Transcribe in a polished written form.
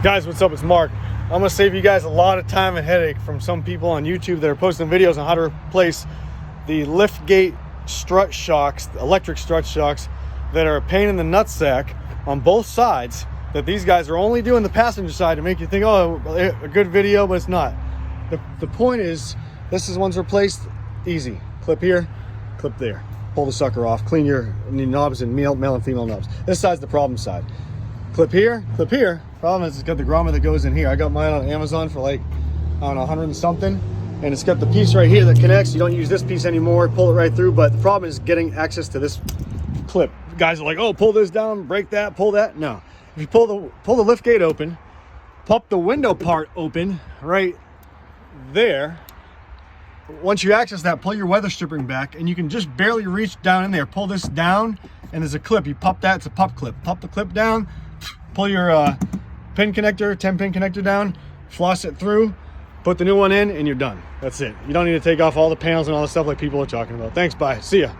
Guys, what's up? It's Mark. I'm gonna save you guys a lot of time and headache from some people on YouTube that are posting videos on how to replace the liftgate strut shocks, electric strut shocks that are a pain in the nutsack on both sides, that these guys are only doing the passenger side to make you think, oh, a good video, but it's not. The point is, this is one's replaced, easy. Clip here, clip there. Pull the sucker off, clean your knobs and male and female knobs. This side's the problem side. Clip here, clip here. Problem is, it's got the grommet that goes in here. I got mine on Amazon for like, I don't know, 100 and something. And it's got the piece right here that connects. You don't use this piece anymore, pull it right through. But the problem is getting access to this clip. Guys are like, oh, pull this down, break that, pull that. No. If you pull the lift gate open, pop the window part open right there. Once you access that, pull your weather stripping back, and you can just barely reach down in there. Pull this down, and there's a clip. You pop that, it's a pop clip. Pop the clip down, pull your pin connector, 10-pin connector down, floss it through, put the new one in, and you're done. That's it. You don't need to take off all the panels and all the stuff like people are talking about. Thanks, bye. See ya.